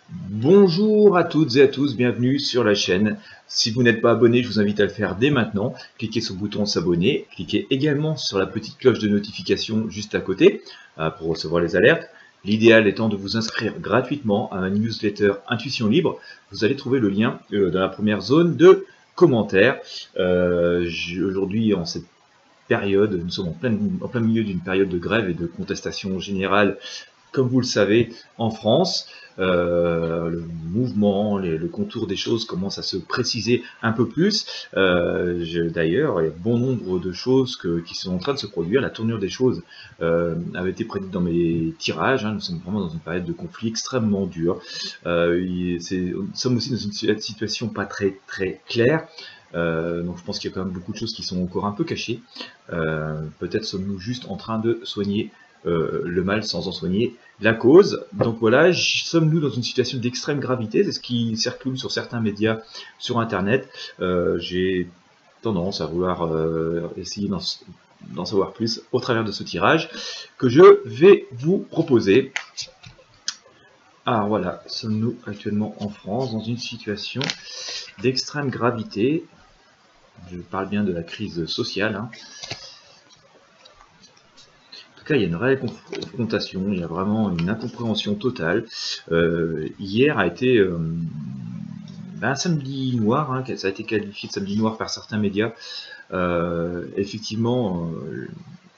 Bonjour à toutes et à tous, bienvenue sur la chaîne. Si vous n'êtes pas abonné, je vous invite à le faire dès maintenant. Cliquez sur le bouton s'abonner, cliquez également sur la petite cloche de notification juste à côté pour recevoir les alertes. L'idéal étant de vous inscrire gratuitement à ma newsletter Intuition Libre. Vous allez trouver le lien dans la première zone de commentaires. Aujourd'hui, en cette période, nous sommes en plein milieu d'une période de grève et de contestation générale, comme vous le savez, en France. Le mouvement, le contour des choses commence à se préciser un peu plus. D'ailleurs, il y a bon nombre de choses qui sont en train de se produire. La tournure des choses avait été prédite dans mes tirages. Nous sommes vraiment dans une période de conflit extrêmement dure. Nous sommes aussi dans une situation pas très claire. Donc je pense qu'il y a quand même beaucoup de choses qui sont encore un peu cachées. Peut-être sommes-nous juste en train de soigner le mal sans en soigner la cause. Donc voilà, sommes-nous dans une situation d'extrême gravité, c'est ce qui circule sur certains médias sur internet. J'ai tendance à vouloir essayer d'en savoir plus au travers de ce tirage que je vais vous proposer. Alors voilà, sommes-nous actuellement en France dans une situation d'extrême gravité. Je parle bien de la crise sociale. Il y a une réelle confrontation, il y a vraiment une incompréhension totale. Hier a été un samedi noir, ça a été qualifié de samedi noir par certains médias. Effectivement,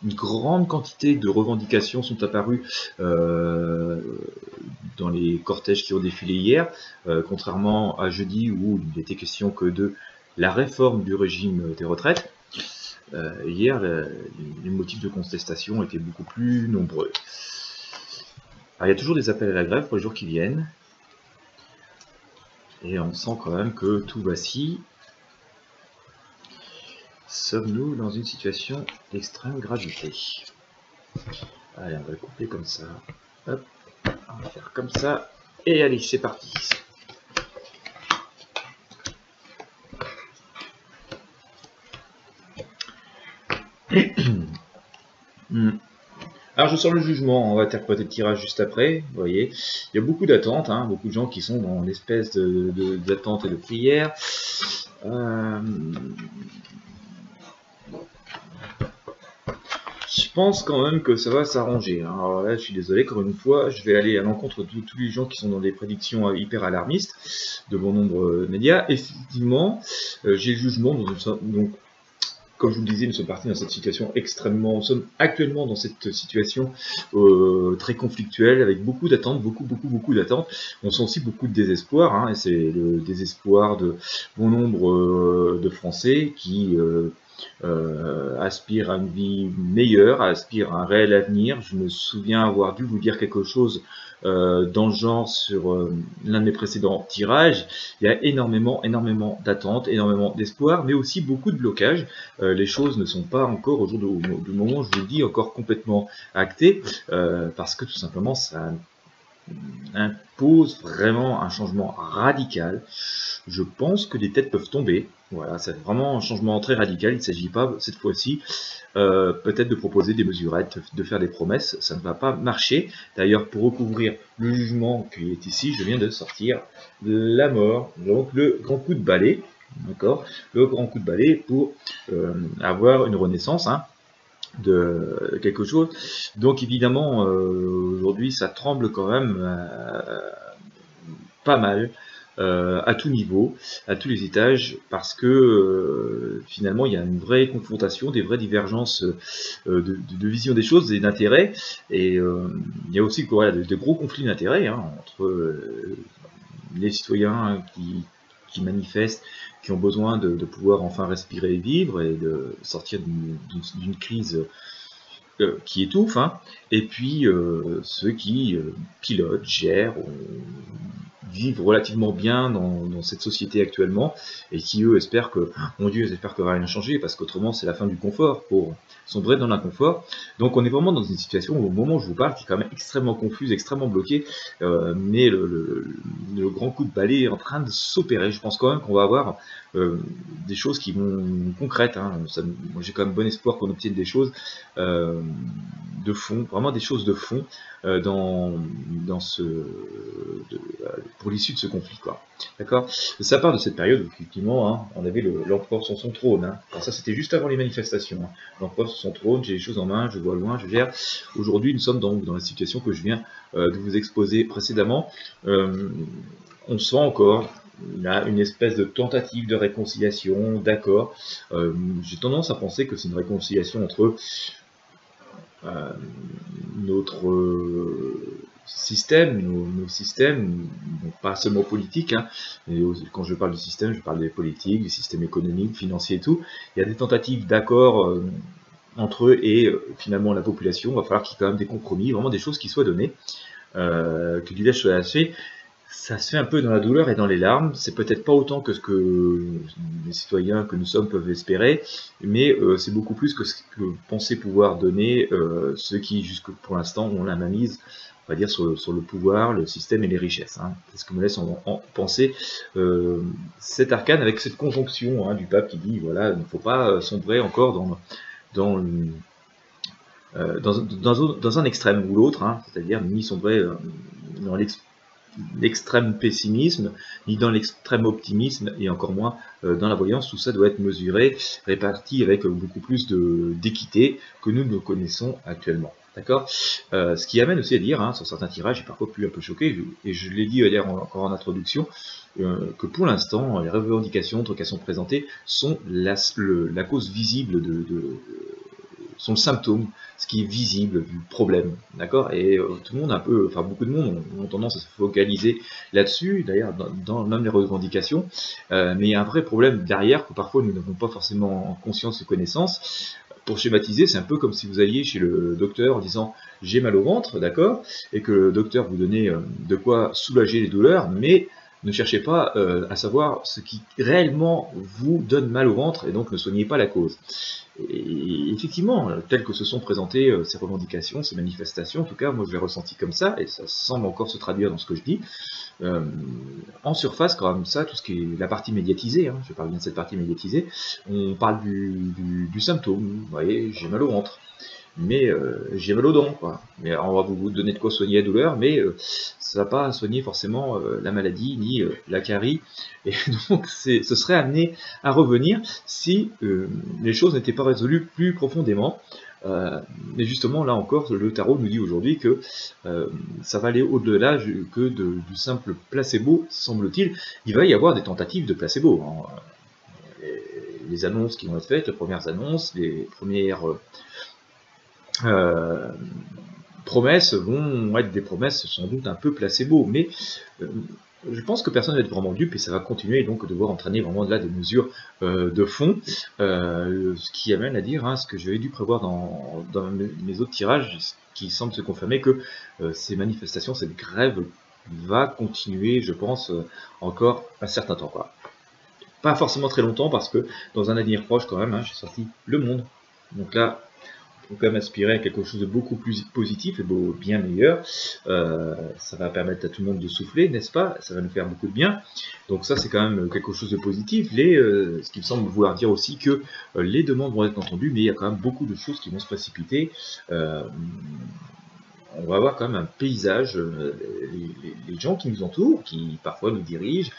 une grande quantité de revendications sont apparues dans les cortèges qui ont défilé hier, contrairement à jeudi où il n'était question que de la réforme du régime des retraites. Hier, les motifs de contestation étaient beaucoup plus nombreux. Alors, il y a toujours des appels à la grève pour les jours qui viennent. Et on sent quand même que tout vacille. Sommes-nous dans une situation d'extrême gravité? Allez, on va le couper comme ça. Hop, on va faire comme ça. Et allez, c'est parti. Alors je sors le jugement, on va interpréter le tirage juste après, vous voyez, il y a beaucoup d'attentes, beaucoup de gens qui sont dans l'espèce d'attente et de prière. Je pense quand même que ça va s'arranger. Alors là, je suis désolé, encore une fois, je vais aller à l'encontre de tous les gens qui sont dans des prédictions hyper alarmistes de bon nombre de médias. Effectivement, j'ai le jugement, donc comme je vous le disais, nous sommes partis dans cette situation nous sommes actuellement dans cette situation très conflictuelle, avec beaucoup d'attentes, beaucoup d'attentes. On sent aussi beaucoup de désespoir, et c'est le désespoir de bon nombre de Français qui aspirent à une vie meilleure, aspirent à un réel avenir. Je me souviens avoir dû vous dire quelque chose dans le genre sur l'un de mes précédents tirages. Il y a énormément d'attentes, énormément d'espoir, mais aussi beaucoup de blocages. Les choses ne sont pas encore, au jour du moment où je vous le dis, encore complètement actées, parce que tout simplement ça impose vraiment un changement radical. Je pense que des têtes peuvent tomber. Voilà, c'est vraiment un changement très radical. Il ne s'agit pas cette fois-ci peut-être de proposer des mesurettes, de faire des promesses. Ça ne va pas marcher. D'ailleurs, pour recouvrir le jugement qui est ici, je viens de sortir la mort, donc le grand coup de balai. D'accord, le grand coup de balai pour avoir une renaissance de quelque chose. Donc évidemment, aujourd'hui, ça tremble quand même pas mal. À tout niveau, à tous les étages, parce que finalement il y a une vraie confrontation, des vraies divergences de vision des choses et d'intérêts, et il y a aussi de gros conflits d'intérêts entre les citoyens qui manifestent, qui ont besoin de pouvoir enfin respirer et vivre, et de sortir d'une crise qui étouffe, et puis ceux qui pilotent, gèrent, vivent relativement bien dans cette société actuellement, et qui eux espèrent que, mon Dieu, j'espère que rien n'a changé, parce qu'autrement c'est la fin du confort, pour sombrer dans l'inconfort. Donc on est vraiment dans une situation, au moment où je vous parle, qui est quand même extrêmement confuse, extrêmement bloquée, mais le grand coup de balai est en train de s'opérer. Je pense quand même qu'on va avoir des choses qui vont concrètes. Moi j'ai quand même bon espoir qu'on obtienne des choses de fond, vraiment des choses de fond dans pour l'issue de ce conflit, quoi. D'accord? Ça part de cette période où, effectivement, hein, on avait l'empereur sur son trône. Hein. Alors ça, c'était juste avant les manifestations. Hein. L'empereur sur son trône, j'ai les choses en main, je vois loin, je gère. Aujourd'hui, nous sommes donc dans la situation que je viens de vous exposer précédemment. On sent encore une espèce de tentative de réconciliation, d'accord. J'ai tendance à penser que c'est une réconciliation entre notre système, nos systèmes, donc pas seulement politiques, hein, mais quand je parle du système, je parle des politiques, des systèmes économiques, financiers et tout. Il y a des tentatives d'accord entre eux et finalement la population. Il va falloir qu'il y ait quand même des compromis, vraiment des choses qui soient données, que du lâche soit lâché. Ça se fait un peu dans la douleur et dans les larmes. C'est peut-être pas autant que ce que les citoyens que nous sommes peuvent espérer, mais c'est beaucoup plus que ce que pensaient pouvoir donner ceux qui, jusque pour l'instant, ont la mainmise, on va dire, sur le pouvoir, le système et les richesses. Hein. C'est ce que me laisse en penser cet arcane avec cette conjonction hein, du pape qui dit voilà, il ne faut pas sombrer encore dans un extrême ou l'autre, hein, c'est-à-dire ni sombrer dans l'extrême pessimisme, ni dans l'extrême optimisme, et encore moins dans la voyance. Tout ça doit être mesuré, réparti avec beaucoup plus d'équité que nous ne connaissons actuellement. D'accord. Ce qui amène aussi à dire, hein, sur certains tirages, j'ai parfois pu un peu choquer, et je l'ai dit d'ailleurs encore en introduction, que pour l'instant, les revendications qui sont présentées sont la cause visible sont le symptôme, ce qui est visible du problème, d'accord. Et tout le monde un peu, enfin beaucoup de monde ont tendance à se focaliser là-dessus, d'ailleurs dans même les revendications, mais il y a un vrai problème derrière que parfois nous n'avons pas forcément conscience ou connaissance. Pour schématiser, c'est un peu comme si vous alliez chez le docteur en disant j'ai mal au ventre, d'accord, et que le docteur vous donnait de quoi soulager les douleurs, mais ne cherchez pas à savoir ce qui réellement vous donne mal au ventre, et donc ne soignez pas la cause. Et effectivement, telles que se sont présentées ces revendications, ces manifestations, en tout cas, moi je l'ai ressenti comme ça, et ça semble encore se traduire dans ce que je dis. En surface, quand même, ça, tout ce qui est la partie médiatisée, hein, je parle bien de cette partie médiatisée, on parle du symptôme, vous voyez, j'ai mal au ventre. Mais j'ai mal aux dents, quoi. Mais on va vous donner de quoi soigner la douleur, mais ça va pas soigner forcément la maladie ni la carie. Et donc ce serait amené à revenir si les choses n'étaient pas résolues plus profondément. Mais justement, là encore, le tarot nous dit aujourd'hui que ça va aller au-delà que du simple placebo, semble-t-il. Il va y avoir des tentatives de placebo. Hein. Les annonces qui vont être faites, les premières annonces, les premières promesses vont être des promesses sans doute un peu placebo, mais je pense que personne ne va être vraiment dupe et ça va continuer donc devoir entraîner vraiment là des mesures de fond, ce qui amène à dire, hein, ce que j'avais dû prévoir dans mes autres tirages, qui semble se confirmer que ces manifestations, cette grève va continuer, je pense, encore un certain temps, quoi. Pas forcément très longtemps, parce que dans un avenir proche quand même, hein, j'ai sorti Le Monde, donc là faut quand même aspirer à quelque chose de beaucoup plus positif et bien meilleur. Ça va permettre à tout le monde de souffler, n'est-ce pas? Ça va nous faire beaucoup de bien. Donc ça, c'est quand même quelque chose de positif. Ce qui me semble vouloir dire aussi que les demandes vont être entendues, mais il y a quand même beaucoup de choses qui vont se précipiter. On va avoir quand même un paysage, les gens qui nous entourent, qui parfois nous dirigent,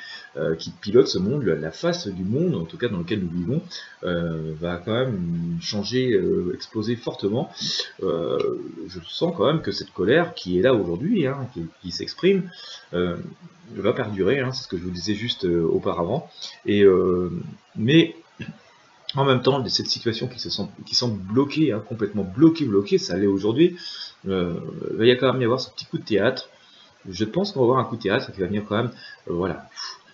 qui pilotent ce monde, la face du monde, en tout cas dans lequel nous vivons, va quand même changer, exploser fortement. Je sens quand même que cette colère qui est là aujourd'hui, hein, qui s'exprime, va perdurer, hein, c'est ce que je vous disais juste auparavant. Mais en même temps, cette situation qui semble bloquée, hein, complètement bloquée, ça l'est aujourd'hui, il va y quand même y avoir ce petit coup de théâtre. Je pense qu'on va avoir un coup de théâtre qui va venir quand même, voilà,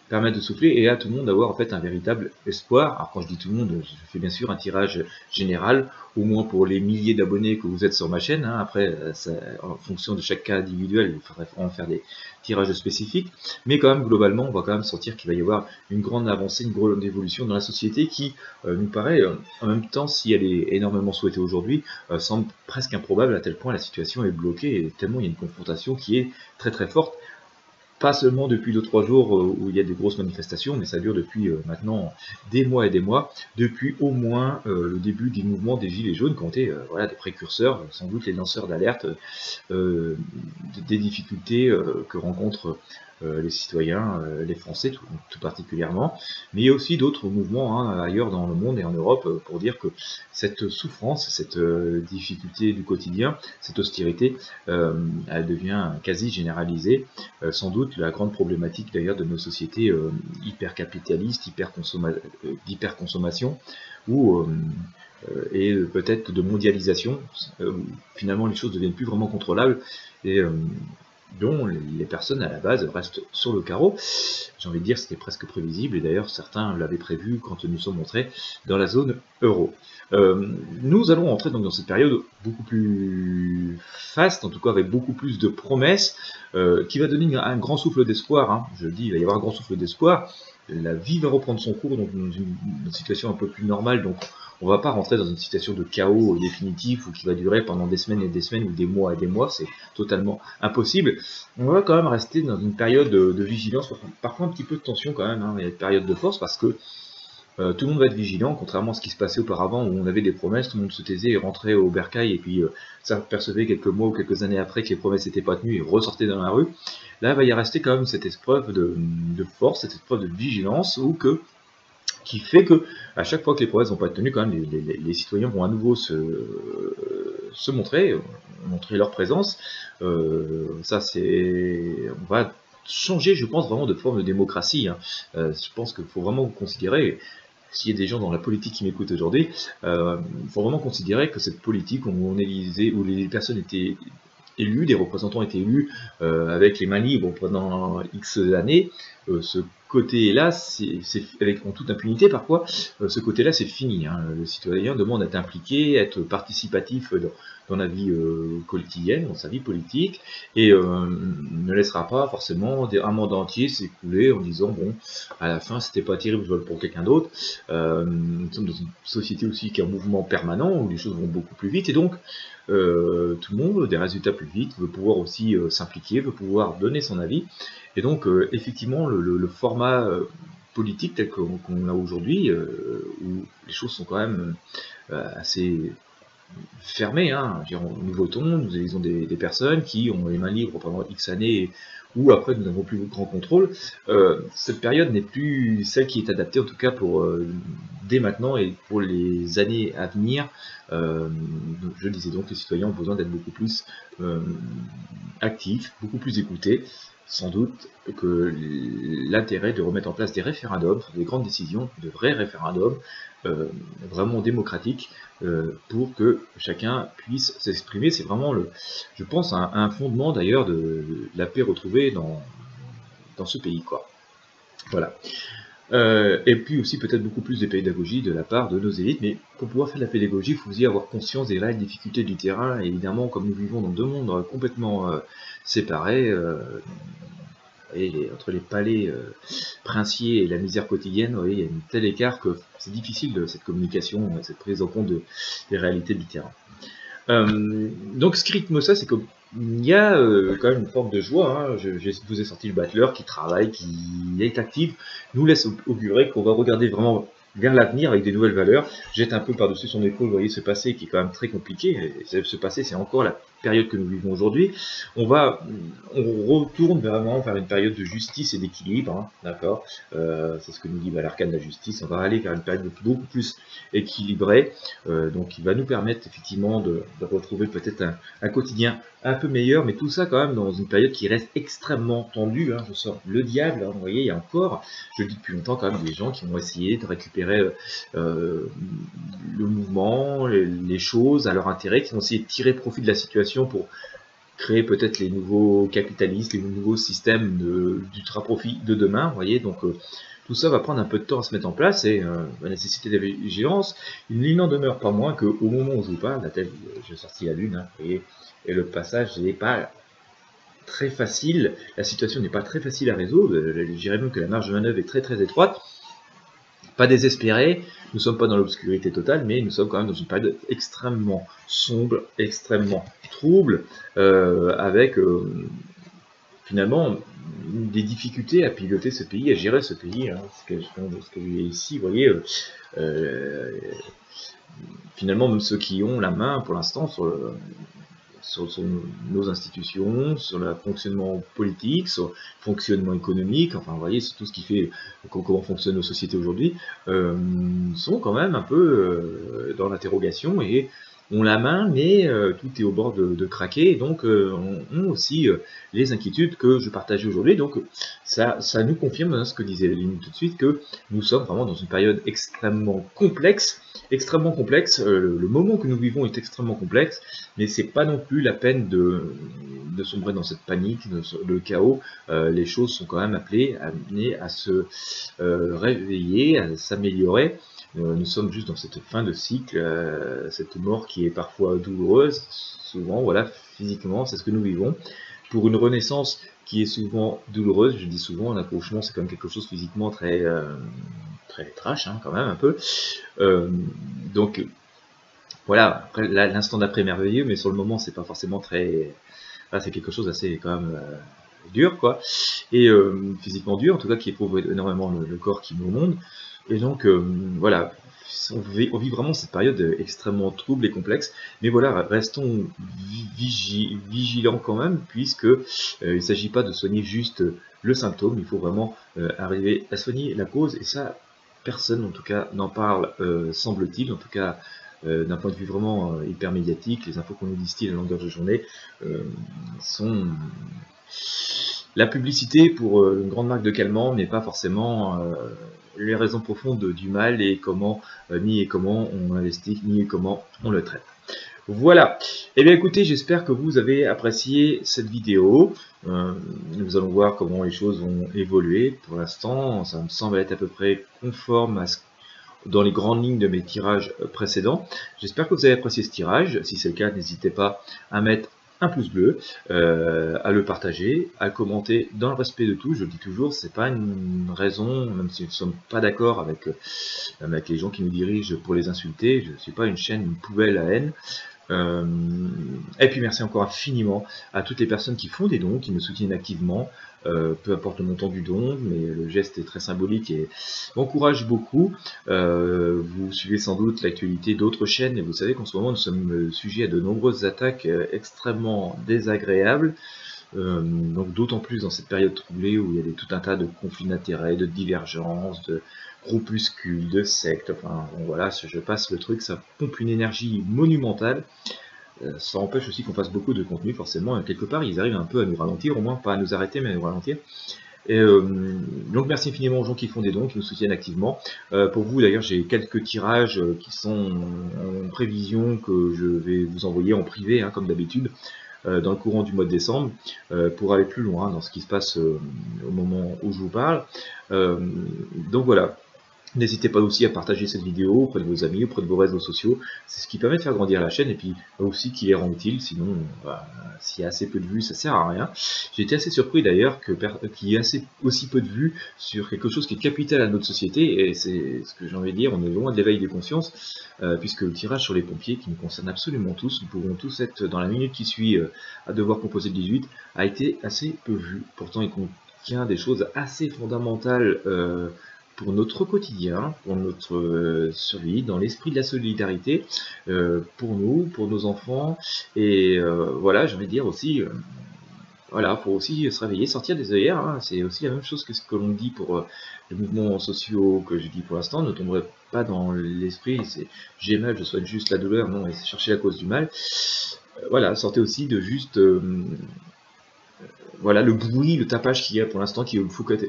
permettre de souffler et à tout le monde d'avoir en fait un véritable espoir. Alors quand je dis tout le monde, je fais bien sûr un tirage général, au moins pour les milliers d'abonnés que vous êtes sur ma chaîne. Hein. Après, en fonction de chaque cas individuel, il faudrait en faire des tirages spécifiques. Mais quand même, globalement, on va quand même sentir qu'il va y avoir une grande avancée, une grande évolution dans la société qui nous paraît, en même temps, si elle est énormément souhaitée aujourd'hui, semble presque improbable à tel point la situation est bloquée et tellement il y a une confrontation qui est très très forte. Pas seulement depuis 2-3 jours où il y a des grosses manifestations, mais ça dure depuis maintenant des mois et des mois, depuis au moins le début du mouvement des Gilets jaunes, qui ont été voilà, des précurseurs, sans doute les lanceurs d'alerte des difficultés que rencontre les citoyens, les Français tout particulièrement, mais il y a aussi d'autres mouvements hein, ailleurs dans le monde et en Europe pour dire que cette souffrance, cette difficulté du quotidien, cette austérité, elle devient quasi généralisée. Sans doute la grande problématique d'ailleurs de nos sociétés hyper-capitalistes, d'hyper-consommation, où et peut-être de mondialisation, où finalement les choses deviennent plus vraiment contrôlables et dont les personnes à la base restent sur le carreau. J'ai envie de dire c'était presque prévisible, et d'ailleurs certains l'avaient prévu quand nous sommes entrés dans la zone euro. Nous allons entrer donc dans cette période beaucoup plus faste, en tout cas avec beaucoup plus de promesses, qui va donner un grand souffle d'espoir, hein. Je dis, il va y avoir un grand souffle d'espoir, la vie va reprendre son cours donc dans une situation un peu plus normale, donc on ne va pas rentrer dans une situation de chaos définitif ou qui va durer pendant des semaines et des semaines ou des mois et des mois, c'est totalement impossible. On va quand même rester dans une période de vigilance, parfois un petit peu de tension quand même, hein, et une période de force parce que tout le monde va être vigilant, contrairement à ce qui se passait auparavant où on avait des promesses, tout le monde se taisait et rentrait au bercail et puis ça percevait quelques mois ou quelques années après que les promesses n'étaient pas tenues et ressortait dans la rue. Là, il va y rester quand même cette épreuve de force, cette épreuve de vigilance qui fait que à chaque fois que les promesses vont pas être tenues, quand même, les citoyens vont à nouveau se montrer leur présence. Ça, on va changer, je pense, vraiment de forme de démocratie. Hein. Je pense qu'il faut vraiment considérer, s'il y a des gens dans la politique qui m'écoutent aujourd'hui, il faut vraiment considérer que cette politique où les personnes étaient élus, des représentants étaient élus avec les mains libres pendant X années, ce côté-là, en toute impunité parfois, ce côté-là c'est fini. Hein. Le citoyen demande à être impliqué, à être participatif dans la vie quotidienne, dans sa vie politique, et ne laissera pas forcément un mandat entier s'écouler en disant bon, à la fin c'était pas terrible, je vote pour quelqu'un d'autre. Nous sommes dans une société aussi qui est en mouvement permanent, où les choses vont beaucoup plus vite, et donc tout le monde veut des résultats plus vite, veut pouvoir aussi s'impliquer, veut pouvoir donner son avis, et donc effectivement le format politique tel qu'on a aujourd'hui, où les choses sont quand même assez fermées, hein. Nous votons, nous élisons des personnes qui ont les mains libres pendant X années, où après nous n'avons plus de grand contrôle. Cette période n'est plus celle qui est adaptée, en tout cas pour dès maintenant et pour les années à venir. Je disais donc, les citoyens ont besoin d'être beaucoup plus actifs, beaucoup plus écoutés. Sans doute que l'intérêt de remettre en place des référendums, des grandes décisions, de vrais référendums, vraiment démocratiques, pour que chacun puisse s'exprimer. C'est vraiment, je pense, un fondement d'ailleurs de la paix retrouvée dans ce pays, quoi. Voilà. Et puis aussi peut-être beaucoup plus de pédagogie de la part de nos élites, mais pour pouvoir faire de la pédagogie, il faut aussi avoir conscience des réelles difficultés du terrain, et évidemment, comme nous vivons dans deux mondes complètement séparés, et entre les palais princiers et la misère quotidienne, il y a un tel écart que c'est difficile cette communication, cette prise en compte des réalités du terrain. Donc ce qui rythme ça, c'est qu'il y a quand même une forme de joie, hein. Je vous ai sorti le battleur qui travaille, qui est actif, nous laisse augurer qu'on va regarder vraiment vers l'avenir avec des nouvelles valeurs. Jette un peu par-dessus son épaule, vous voyez ce passé qui est quand même très compliqué, et ce passé c'est encore la période que nous vivons aujourd'hui. On retourne vraiment vers une période de justice et d'équilibre, hein, d'accord, c'est ce que nous dit l'arcane de la justice. On va aller vers une période beaucoup plus équilibrée, donc qui va nous permettre effectivement de retrouver peut-être un quotidien un peu meilleur, mais tout ça quand même dans une période qui reste extrêmement tendue, hein. Je sors le diable, hein, vous voyez, il y a encore, je le dis depuis longtemps, quand même des gens qui vont essayer de récupérer le mouvement, les choses à leur intérêt, qui vont essayer de tirer profit de la situation pour créer peut-être les nouveaux capitalistes, les nouveaux systèmes d'ultra-profit de demain, vous voyez, donc tout ça va prendre un peu de temps à se mettre en place, et la nécessité de vigilance, il n'en demeure pas moins qu'au moment où je vous parle, j'ai sorti la lune, hein, vous voyez, et le passage n'est pas très facile, la situation n'est pas très facile à résoudre, je dirais même que la marge de manœuvre est très très étroite. Pas désespéré, nous ne sommes pas dans l'obscurité totale, mais nous sommes quand même dans une période extrêmement sombre, extrêmement trouble, avec finalement des difficultés à piloter ce pays, à gérer ce pays, hein. Ce que j'ai ici, vous voyez, finalement même ceux qui ont la main pour l'instant sur nos institutions, sur le fonctionnement politique, sur le fonctionnement économique, enfin vous voyez, c'est tout ce qui fait comment fonctionnent nos sociétés aujourd'hui, sont quand même un peu dans l'interrogation et ont la main, mais tout est au bord de craquer, et donc ont aussi les inquiétudes que je partageais aujourd'hui. Donc ça nous confirme hein, ce que disait Léline tout de suite, que nous sommes vraiment dans une période extrêmement complexe. Le moment que nous vivons est extrêmement complexe, mais c'est pas non plus la peine de sombrer dans cette panique, le chaos. Les choses sont quand même amenées à se réveiller, à s'améliorer. Nous sommes juste dans cette fin de cycle, cette mort qui est parfois douloureuse, souvent, voilà, physiquement, c'est ce que nous vivons. Pour une renaissance qui est souvent douloureuse, je dis souvent, un accouchement c'est quand même quelque chose physiquement très trash, hein, quand même, un peu. Donc, voilà, après l'instant d'après merveilleux, mais sur le moment c'est pas forcément très... Là, c'est quelque chose d'assez quand même dur, quoi, et physiquement dur, en tout cas qui éprouve énormément le corps qui nous monde. Et donc, voilà, on vit vraiment cette période extrêmement trouble et complexe, mais voilà, restons vigilants quand même, puisque il ne s'agit pas de soigner juste le symptôme, il faut vraiment arriver à soigner la cause, et ça, personne en tout cas n'en parle, semble-t-il, en tout cas d'un point de vue vraiment hyper médiatique. Les infos qu'on nous distille à longueur de journée sont... La publicité pour une grande marque de calmant n'est pas forcément les raisons profondes du mal et comment, ni et comment on investit, ni et comment on le traite. Voilà. Eh bien écoutez, j'espère que vous avez apprécié cette vidéo. Nous allons voir comment les choses vont évoluer. Pour l'instant, ça me semble être à peu près conforme à dans les grandes lignes de mes tirages précédents. J'espère que vous avez apprécié ce tirage. Si c'est le cas, n'hésitez pas à mettre un pouce bleu, à le partager, à le commenter dans le respect de tout. Je le dis toujours, c'est pas une raison, même si nous ne sommes pas d'accord avec les gens qui nous dirigent pour les insulter. Je ne suis pas une chaîne, une poubelle à haine. Et puis merci encore infiniment à toutes les personnes qui font des dons, qui me soutiennent activement, peu importe le montant du don, mais le geste est très symbolique et m'encourage beaucoup. Vous suivez sans doute l'actualité d'autres chaînes et vous savez qu'en ce moment nous sommes sujets à de nombreuses attaques extrêmement désagréables. Donc d'autant plus dans cette période troublée où il y a tout un tas de conflits d'intérêts, de divergences, de groupuscules, de sectes, enfin bon, voilà, je passe le truc, ça pompe une énergie monumentale. Ça empêche aussi qu'on fasse beaucoup de contenu, forcément, quelque part ils arrivent un peu à nous ralentir, au moins pas à nous arrêter mais à nous ralentir. Et donc merci infiniment aux gens qui font des dons, qui nous soutiennent activement. Pour vous d'ailleurs j'ai quelques tirages qui sont en prévision que je vais vous envoyer en privé, hein, comme d'habitude, dans le courant du mois de décembre, pour aller plus loin dans ce qui se passe au moment où je vous parle. Donc voilà. N'hésitez pas aussi à partager cette vidéo auprès de vos amis, auprès de vos réseaux sociaux. C'est ce qui permet de faire grandir la chaîne et puis aussi qui les rend utiles. Sinon, s'il y a assez peu de vues, ça sert à rien. J'ai été assez surpris d'ailleurs qu'il y ait aussi peu de vues sur quelque chose qui est capital à notre société. Et c'est ce que j'ai envie de dire, on est loin de l'éveil des consciences, puisque le tirage sur les pompiers, qui nous concerne absolument tous, nous pouvons tous être dans la minute qui suit à devoir composer le 18, a été assez peu vu. Pourtant, il contient des choses assez fondamentales pour notre quotidien, pour notre survie, dans l'esprit de la solidarité, pour nous, pour nos enfants, et voilà, j'ai envie de dire aussi, voilà, faut aussi se réveiller, sortir des œillères, hein, c'est aussi la même chose que ce que l'on dit pour les mouvements sociaux que je dis pour l'instant, ne tomberez pas dans l'esprit, c'est j'ai mal, je souhaite juste la douleur, non, et c'est chercher la cause du mal. Voilà, sortez aussi de juste... voilà le bruit, le tapage qu'il y a pour l'instant qui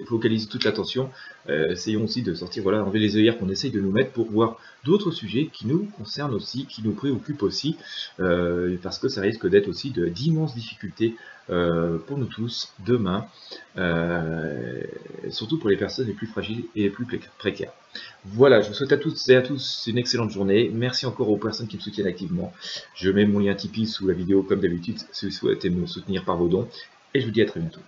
focalise toute l'attention. Essayons aussi de sortir, voilà, enlever les œillères qu'on essaye de nous mettre pour voir d'autres sujets qui nous concernent aussi, qui nous préoccupent aussi, parce que ça risque d'être aussi d'immenses difficultés pour nous tous demain, surtout pour les personnes les plus fragiles et les plus précaires. Voilà, je vous souhaite à toutes et à tous une excellente journée. Merci encore aux personnes qui me soutiennent activement. Je mets mon lien Tipeee sous la vidéo comme d'habitude si vous souhaitez me soutenir par vos dons. Et je vous dis à très bientôt.